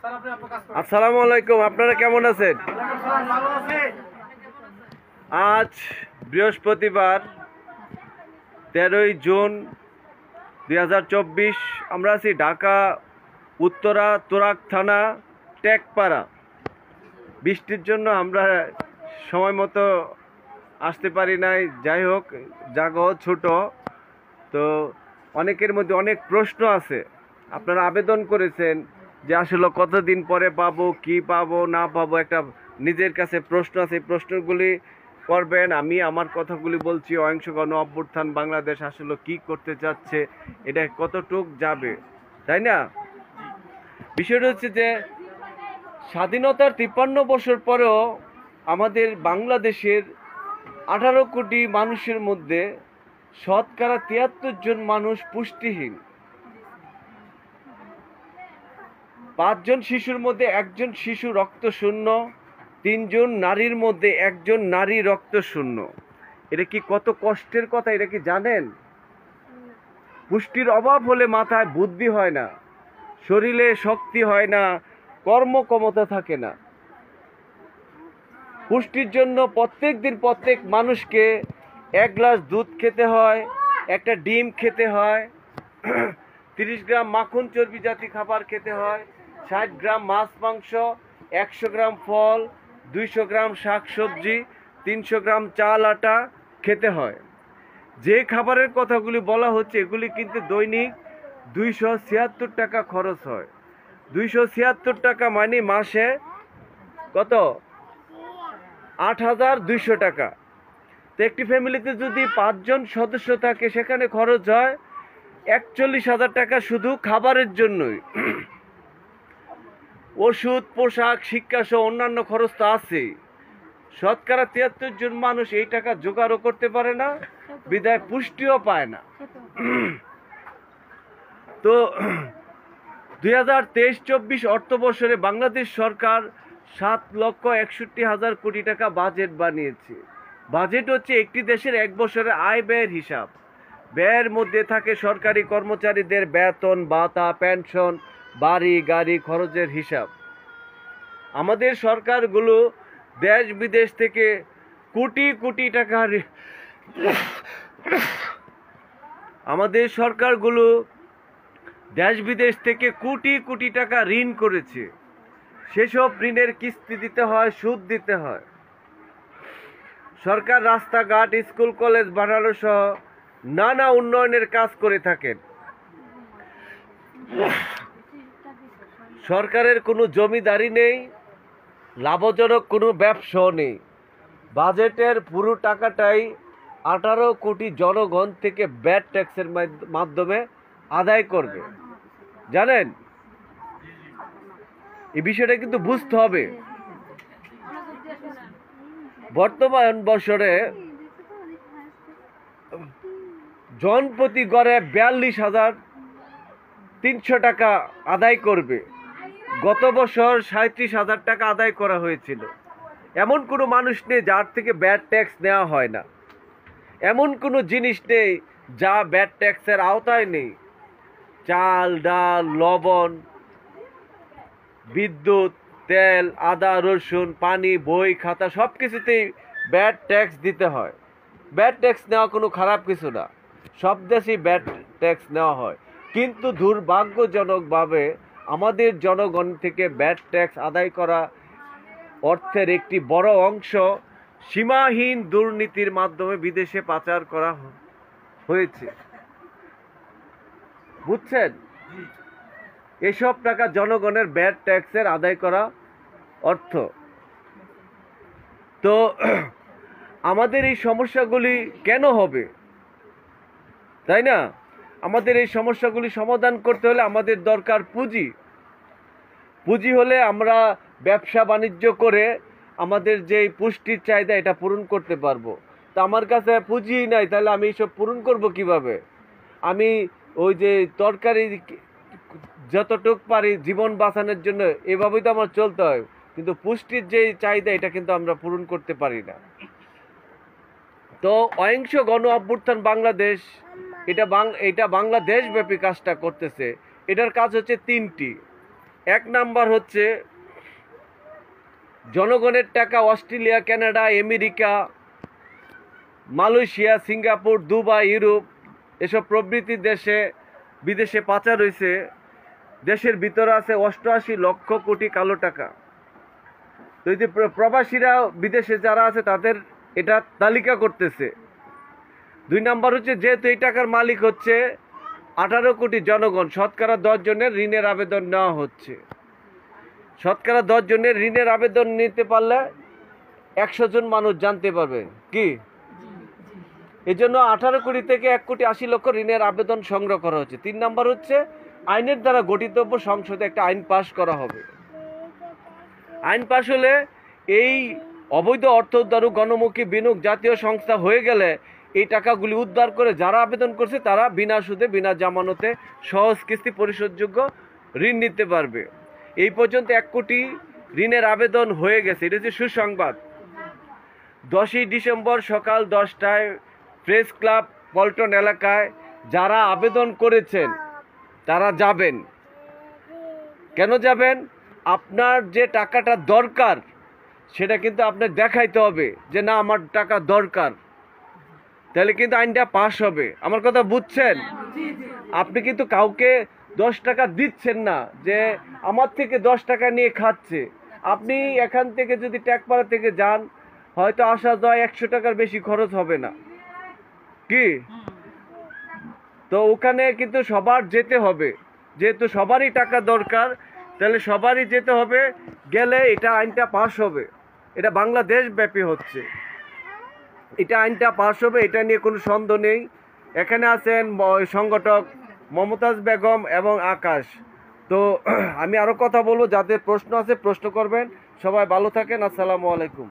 আসসালামু আলাইকুম, আপনারা কেমন আছেন? আজ বৃহস্পতিবার 13ই জুন 2024। আমরা আছি ঢাকা উত্তরা তুরাগ থানা টেকপাড়া। বৃষ্টির জন্য আমরা সময় মতো আসতে পারি নাই। যাই হোক, জায়গাও ছোট, তো অনেকের মধ্যে অনেক প্রশ্ন আছে। আপনারা আবেদন করেছেন যে আসলে কতদিন পরে পাবো, কি পাবো না পাবো, একটা নিজের কাছে প্রশ্ন আছে। প্রশ্নগুলি করবেন। আমি আমার কথাগুলি বলছি। অহিংস গণ অভ্যুত্থান বাংলাদেশ আসলে কি করতে চাচ্ছে, এটা কতটুক যাবে, তাই না? বিষয়টা হচ্ছে যে স্বাধীনতার 53 বছর পরেও আমাদের বাংলাদেশের 18 কোটি মানুষের মধ্যে শতকরা 73 জন মানুষ পুষ্টিহীন। 5 জন শিশুর মধ্যে 1 জন শিশু রক্তশূন্য, 3 জন নারীর মধ্যে 1 জন নারী রক্তশূন্য। এটা কি কত কষ্টের কথা, এটা কি জানেন? পুষ্টির অভাব হলে মাথায় বুদ্ধি হয় না, শরীরে শক্তি হয় না, কর্মক্ষমতা থাকে না। পুষ্টির জন্য প্রত্যেক দিন প্রত্যেক মানুষকে 1 গ্লাস দুধ খেতে হয়, একটা ডিম খেতে হয়, 30 গ্রাম মাখন চর্বি জাতীয় খাবার খেতে হয়, 60 গ্রাম মাছ মাংস, 100 গ্রাম ফল, 200 গ্রাম শাকসবজি, 300 গ্রাম চাল আটা খেতে হয়। যে খাবারের কথাগুলি বলা হচ্ছে এগুলি কিন্তু দৈনিক 276 টাকা খরচ হয়। 276 টাকা মানে মাসে কত? 8,200 টাকা। তো একটি ফ্যামিলিতে যদি 5 জন সদস্য থাকে, সেখানে খরচ হয় 41,000 টাকা শুধু খাবারের জন্যই। ওষুধ, পোশাক, শিক্ষা সহ অন্যান্য খরচ তো আছেই। শতকরা 73 জন মানুষ এই টাকা জোগাড়ও করতে পারে না, বিধায় পুষ্টিও পায় না। তো 2023-24 অর্থ বছরে বাংলাদেশ সরকার 7,61,000 কোটি টাকা বাজেট বানিয়েছে। বাজেট হচ্ছে একটি দেশের 1 বছরের আয় ব্যয়ের হিসাব। ব্যয়ের মধ্যে থাকে সরকারি কর্মচারীদের বেতন, ভাতা, পেনশন, বাড়ি গাড়ি খরচের হিসাব। আমাদের সরকারগুলো দেশ বিদেশ থেকে কোটি কোটি টাকা আমাদের সরকারগুলো দেশ বিদেশ থেকে কোটি কোটি টাকা ঋণ করেছে। সেসব ঋণের কিস্তি দিতে হয়, সুদ দিতে হয়। সরকার রাস্তাঘাট, স্কুল কলেজ বানানো সহ নানা উন্নয়নের কাজ করে থাকেন। সরকারের কোনো জমিদারি নেই, লাভজনক কোনো ব্যবসাও নেই। বাজেটের পুরো টাকাটাই 18 কোটি জনগণ থেকে ভ্যাট ট্যাক্সের মাধ্যমে আদায় করবে। জানেন, এই বিষয়টা কিন্তু বুঝতে হবে। বর্তমান বছরে জনপ্রতি গড়ে 42,300 টাকা আদায় করবে। গত বছর 37,000 টাকা আদায় করা হয়েছিল। এমন কোনো মানুষ নেই যার থেকে ভ্যাট ট্যাক্স নেওয়া হয় না। এমন কোনো জিনিস নেই যা ভ্যাট ট্যাক্সের আওতায় নেই। চাল, ডাল, লবণ, বিদ্যুৎ, তেল, আদা, রসুন, পানি, বই খাতা সব কিছুতেই ভ্যাট ট্যাক্স দিতে হয়। ভ্যাট ট্যাক্স নেওয়া কোনো খারাপ কিছু না, সব দেশেই ভ্যাট ট্যাক্স নেওয়া হয়। কিন্তু দুর্ভাগ্যজনকভাবে আমাদের জনগণ থেকে ভ্যাট ট্যাক্স আদায় করা অর্থের একটি বড় অংশ সীমাহীন দুর্নীতির মাধ্যমে বিদেশে পাচার করা হয়েছে। বুঝছেন? এসব টাকা জনগণের ভ্যাট ট্যাক্সের আদায় করা অর্থ। তো আমাদের এই সমস্যাগুলি কেন হবে, তাই না? আমাদের এই সমস্যাগুলি সমাধান করতে হলে আমাদের দরকার পুঁজি। পুঁজি হলে আমরা ব্যবসা বাণিজ্য করে আমাদের যে পুষ্টির চাহিদা এটা পূরণ করতে পারবো। তা আমার কাছে পুঁজি নাই, তাহলে আমি এইসব পূরণ করব কিভাবে? আমি ওই যে তরকারি যতটুক পারি জীবন বাঁচানোর জন্য এভাবেই তো আমার চলতে হয়, কিন্তু পুষ্টির যে চাহিদা এটা কিন্তু আমরা পূরণ করতে পারি না। তো অহিংস গণ অভ্যুত্থান বাংলাদেশ এটা বাংলাদেশ ব্যাপী কাজটা করতেছে। এটার কাজ হচ্ছে 3টি। এক নাম্বার হচ্ছে জনগণের টাকা Australia, Canada, America, Malaysia, Singapore, Dubai, Europe এসব প্রভৃতি দেশে বিদেশে পাচার হয়েছে। দেশের ভিতরে আছে 88 লক্ষ কোটি কালো টাকা। তো এই যে প্রবাসীরা বিদেশে যারা আছে তাদের এটা তালিকা করতেছে। 2 নাম্বার হচ্ছে যেহেতু এই টাকার মালিক হচ্ছে 18 কোটি জনগণ, শতকরা 10 জনের ঋণের আবেদন নেওয়া হচ্ছে। শতকরা 10 জনের ঋণের আবেদন নিতে পারলে 100 জন মানুষ জানতে পারবে কি এই জন্য 18 কোটি থেকে 1,80,00,000 ঋণের আবেদন সংগ্রহ করা হচ্ছে। 3 নাম্বার হচ্ছে আইনের দ্বারা গঠিতব্য সংসদে একটা আইন পাশ করা হবে। আইন পাশ হলে এই অবৈধ অর্থ উদ্ধার ও গণমুখী বিনিয়োগ জাতীয় সংস্থা হয়ে গেলে এই টাকাগুলি উদ্ধার করে যারা আবেদন করছে তারা বিনা সুদে বিনা জামানতে সহজ কিস্তি পরিশোধযোগ্য ঋণ নিতে পারবে। এই পর্যন্ত 1 কোটি ঋণের আবেদন হয়ে গেছে। এটা হচ্ছে সুসংবাদ। 10ই ডিসেম্বর সকাল 10টায় প্রেস ক্লাব পল্টন এলাকায় যারা আবেদন করেছেন তারা যাবেন। কেন যাবেন? আপনার যে টাকাটা দরকার সেটা কিন্তু আপনার দেখাইতে হবে যে না আমার টাকা দরকার, তাহলে কিন্তু আইনটা পাস হবে। আমার কথা বুঝছেন? আপনি কিন্তু কাউকে 10 টাকা দিচ্ছেন না যে আমার থেকে 10 টাকা নিয়ে খাচ্ছে। আপনি এখান থেকে যদি ট্যাগপাড়া থেকে যান হয়তো আসা যায় 100 টাকার বেশি খরচ হবে না কি? তো ওখানে কিন্তু সবার যেতে হবে, যেহেতু সবারই টাকা দরকার তাহলে সবারই যেতে হবে। গেলে এটা আইনটা পাস হবে। এটা বাংলাদেশ ব্যাপী হচ্ছে, এটা আইনটা পাস হবে, এটা নিয়ে কোনো সন্দেহ নেই। এখানে আছেন সংগঠক মমতাজ বেগম এবং আকাশ। তো আমি আরও কথা বলবো, যাদের প্রশ্ন আছে প্রশ্ন করবেন। সবাই ভালো থাকেন। আসসালামু আলাইকুম।